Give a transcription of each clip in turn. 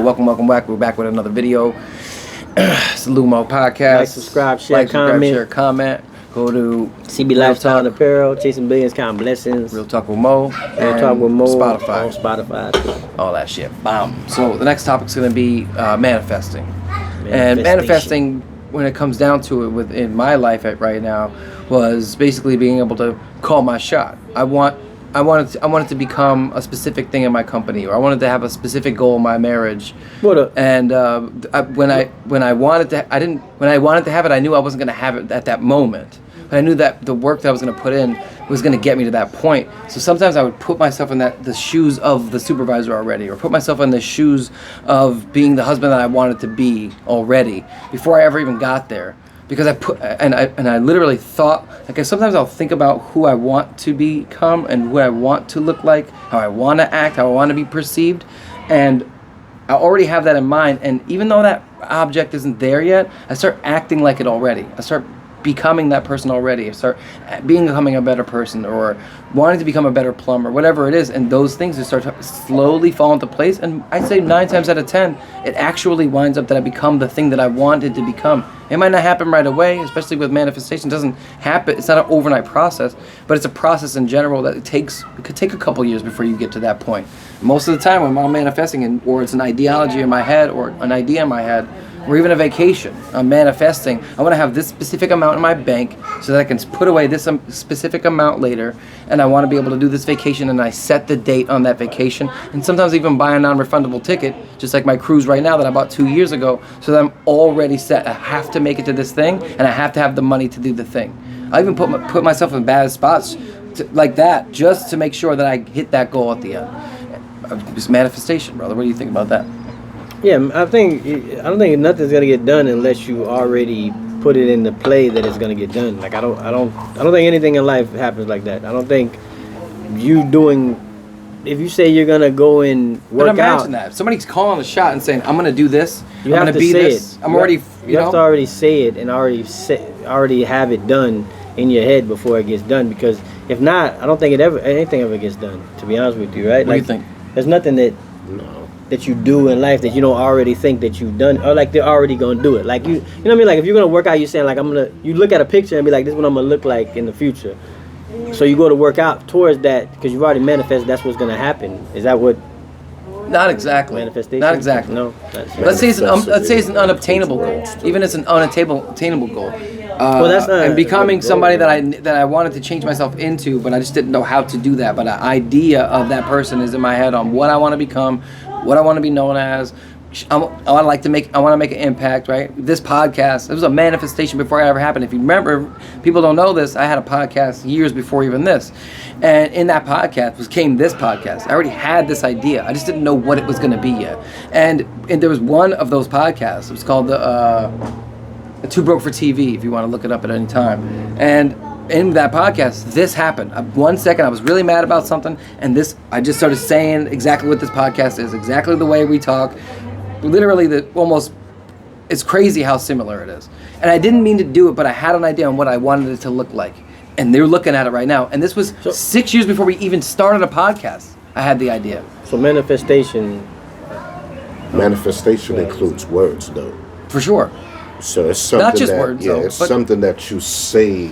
Welcome back. We're back with another video. It's the Lumo Podcast. Like, subscribe, share, comment. Go to CB Lifestyle Apparel, Chasing Billions, Counting Blessings. Real Talk with Mo. Spotify. On Spotify. All that shit. Bam. So the next topic's going to be manifesting. And manifesting, when it comes down to it within my life right now, was basically being able to call my shot. I wanted to become a specific thing in my company, or I wanted to have a specific goal in my marriage. And when I wanted to have it, I knew I wasn't going to have it at that moment. But I knew that the work that I was going to put in was going to get me to that point. So sometimes I would put myself in the shoes of the supervisor already, or put myself in the shoes of being the husband that I wanted to be already before I ever even got there. Because I literally thought, like, sometimes I'll think about who I want to become and who I want to look like, how I want to act, how I want to be perceived, and I already have that in mind. And even though that object isn't there yet, I start acting like it already. I start becoming that person already. I start becoming a better person, or wanting to become a better plumber, whatever it is, and those things just start to slowly fall into place. And I'd say 9 times out of 10, it actually winds up that I become the thing that I wanted to become. It might not happen right away, especially with manifestation. It doesn't happen. It's not an overnight process, but it's a process in general that it could take a couple years before you get to that point. Most of the time when I'm manifesting, or it's an ideology in my head, or an idea in my head, or even a vacation, I'm manifesting. I want to have this specific amount in my bank so that I can put away this specific amount later, and I want to be able to do this vacation, and I set the date on that vacation, and sometimes even buy a non-refundable ticket, just like my cruise right now that I bought 2 years ago, so that I'm already set. I have to make it to this thing, and I have to have the money to do the thing. I even put myself in bad spots like that just to make sure that I hit that goal at the end. Just manifestation, brother. What do you think about that? Yeah, I don't think nothing's gonna get done unless you already put it into play that it's gonna get done. Like I don't think anything in life happens like that. I don't think if you say you're gonna go and work out. But imagine that if somebody's calling a shot and saying, "I'm gonna do this. I'm gonna be this." I'm already. You have to already say it and already have it done in your head before it gets done. Because if not, I don't think anything ever gets done. To be honest with you, right? What do you think? There's nothing that you do in life that you don't already think that you've done, or like they're already gonna do it. Like you know what I mean? Like if you're gonna work out, you're saying like you look at a picture and be like, this is what I'm gonna look like in the future. So you go to work out towards that because you've already manifested that's what's gonna happen. Is that what? Not exactly. Manifestation? Not exactly. No. Let's say it's an unobtainable goal. Even it's an unattainable goal. Well, that's not. And becoming somebody that I wanted to change myself into, but I just didn't know how to do that. But the idea of that person is in my head on what I want to become, what I want to be known as. I want to make an impact, right? This podcast, it was a manifestation before it ever happened. If you remember, people don't know this, I had a podcast years before even this. And in that podcast came this podcast. I already had this idea. I just didn't know what it was going to be yet. And there was one of those podcasts. It was called the Too Broke for TV, if you want to look it up at any time. And in that podcast, this happened. 1 second, I was really mad about something, and I just started saying exactly what this podcast is, exactly the way we talk. Literally, it's crazy how similar it is. And I didn't mean to do it, but I had an idea on what I wanted it to look like. And they're looking at it right now. And this was 6 years before we even started a podcast. I had the idea. So manifestation includes words, though. For sure. So it's something not just words, though. It's something that you say.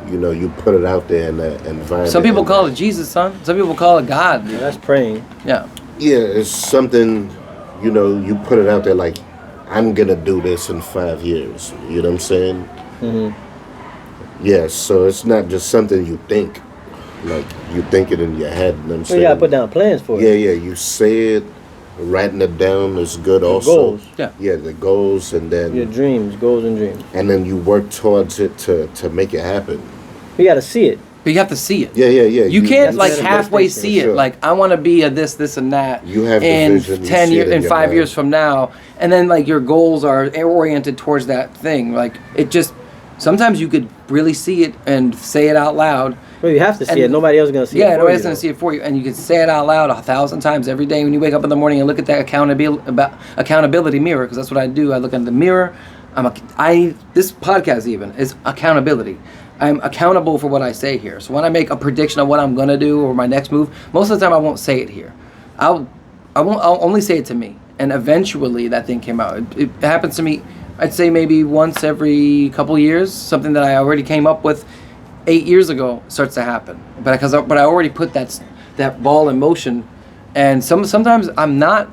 You put it out there in that environment. Some people call it Jesus, son. Some people call it God. Yeah, that's praying. Yeah. Yeah, it's something. You put it out there like, I'm gonna do this in 5 years. You know what I'm saying? Mm-hmm. Yeah. So it's not just something you think. Like you think it in your head. You know what I'm saying? You gotta put down plans for it. Yeah. You say it. Writing it down is good also. Goals. Yeah, the goals, and then your dreams, goals and dreams. And then you work towards it to make it happen. You gotta see it. But you have to see it. Yeah. You can't like halfway see it. Like I want to be a this, and that. You have in the vision, 10 years, in 5 mind. years from now, and then like your goals are oriented towards that thing. Like it just sometimes you could really see it and say it out loud. Well, you have to see it. Nobody else is gonna see it. Yeah, nobody else is gonna see it for you, and you can say it out loud 1,000 times every day when you wake up in the morning and look at that accountability mirror, because that's what I do. I look in the mirror. This podcast even is accountability. I'm accountable for what I say here. So when I make a prediction of what I'm gonna do or my next move, most of the time I won't say it here. I'll only say it to me. and eventually that thing came out. It happens to me, I'd say maybe once every couple years. Something that I already came up with 8 years ago starts to happen, but I already put that ball in motion, and sometimes I'm not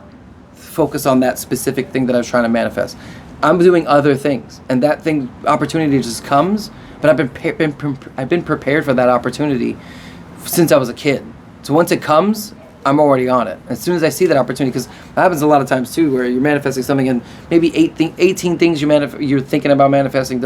focused on that specific thing that I was trying to manifest. I'm doing other things, and that thing opportunity just comes. But I've been prepared for that opportunity since I was a kid. So once it comes, I'm already on it. As soon as I see that opportunity, because that happens a lot of times too, where you're manifesting something and maybe 18 things you're thinking about manifesting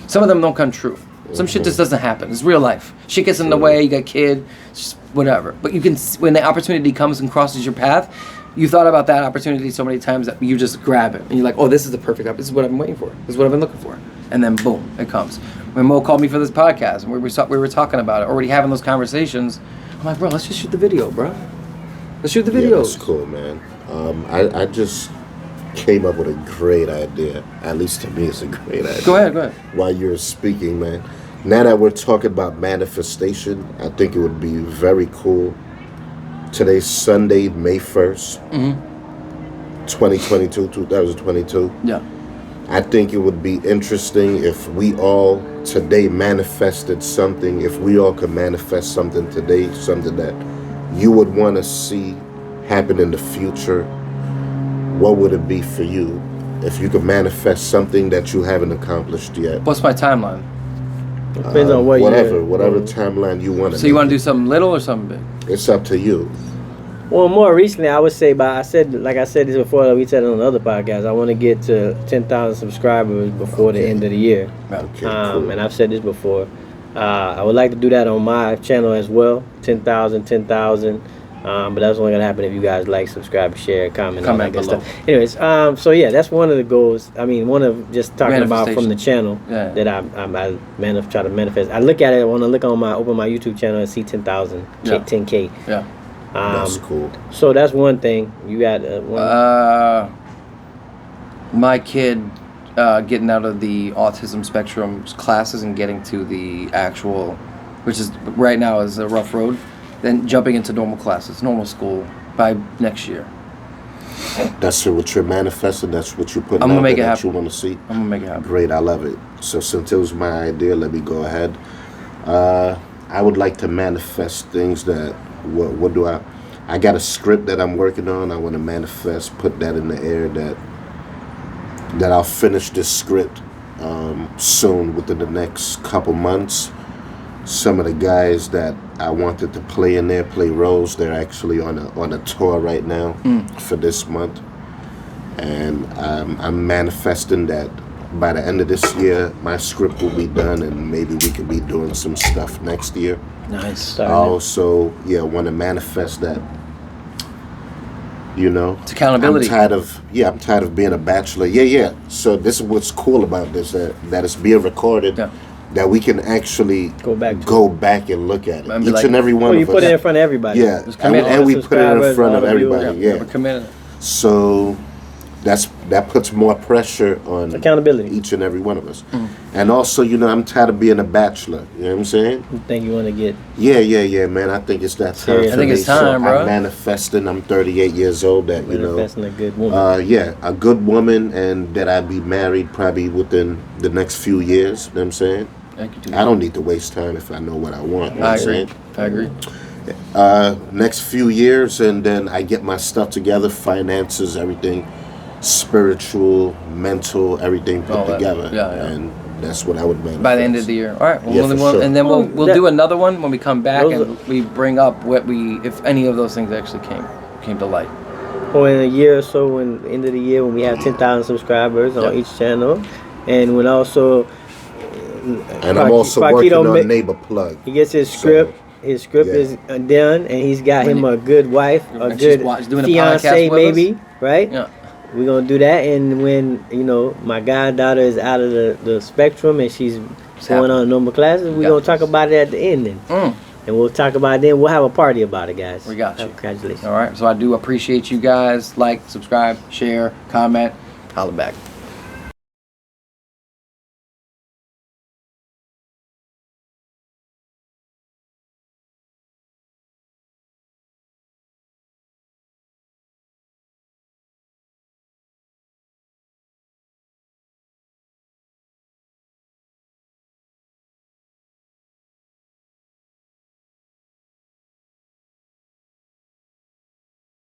some of them don't come true. Some shit just doesn't happen. It's real life. Shit gets in the way. You got a kid, just whatever. But you can, when the opportunity comes and crosses your path, you thought about that opportunity so many times that you just grab it and you're like, oh, this is the perfect opportunity. This is what I've been waiting for. This is what I've been looking for. And then boom, it comes. When Mo called me for this podcast and we were talking about it, already having those conversations, I'm like, bro, let's just shoot the video, bro. Let's shoot the videos. Yeah, that's cool, man. I just came up with a great idea. At least to me, it's a great idea. Go ahead. While you're speaking, man. Now that we're talking about manifestation, I think it would be very cool. Today's Sunday, May 1st, 2022. Yeah. I think it would be interesting if we all today manifested something, if we all could manifest something today, something that you would want to see happen in the future. What would it be for you if you could manifest something that you haven't accomplished yet? What's my timeline? Depends on what whatever timeline you want to. So you want to do something little or something big? It's up to you. Well, more recently, I would say, like I said this before, we said it on another podcast, I want to get to 10,000 subscribers before the end of the year. Okay, cool. And I've said this before. I would like to do that on my channel as well, 10,000. But that's only going to happen if you guys like, subscribe, share, comment all that good below. stuff. Anyways, so yeah, that's one of the goals. I mean, one of just talking about from the channel that I try to manifest. I look at it, I want to open my YouTube channel and see 10,000, 10K. Yeah. That's cool. So that's one thing. You got one. My kid getting out of the autism spectrum classes and getting to the actual, which is right now is a rough road, then jumping into normal classes, normal school by next year. That's what you're manifesting. That's what you're putting I'm gonna out make there it that happen. you want to see. I'm gonna make it happen. Great, I love it. So since it was my idea, let me go ahead. I would like to manifest things that. What do I got a script that I'm working on. I want to manifest, put that in the air that I'll finish this script soon, within the next couple months. Some of the guys that I wanted to play in there, play roles, they're actually on a tour right now for this month. And I'm manifesting that by the end of this year, my script will be done and maybe we could be doing some stuff next year. Nice. I also, want to manifest that. It's accountability. I'm tired of being a bachelor. Yeah. So this is what's cool about this, that it's being recorded, that we can actually go back and look at it. Each and every one of us. You put it in front of everybody. Yeah, and we put it in front of everybody. Yeah. Committed. So that puts more pressure on accountability. Each and every one of us. And also, I'm tired of being a bachelor. You know what I'm saying? You think you want to get? Yeah, man. I think it's that time. I think it's time, bro. I'm manifesting. I'm 38 years old. That manifesting a good woman. A good woman, and that I'd be married probably within the next few years. You know what I'm saying? I don't need to waste time if I know what I want. You know I agree. Next few years, and then I get my stuff together, finances, everything. Spiritual, mental, everything put together, and that's what I would manifest. By the end of the year. All right. Sure. And then we'll do another one when we come back and we bring up if any of those things actually came to light. Or in a year or so, when the end of the year, when we have 10,000 subscribers on each channel, and when also. And I'm also working on Neighbor Plug. He gets his script. His script is done, and he's got him a good wife, a good fiance, maybe, right? Yeah. We're going to do that, and when, my goddaughter is out of the spectrum and she's going on normal classes, we're going to talk about it at the end then. And we'll talk about it then. We'll have a party about it, guys. We got you. Congratulations. All right, so I do appreciate you guys. Like, subscribe, share, comment. Holla back.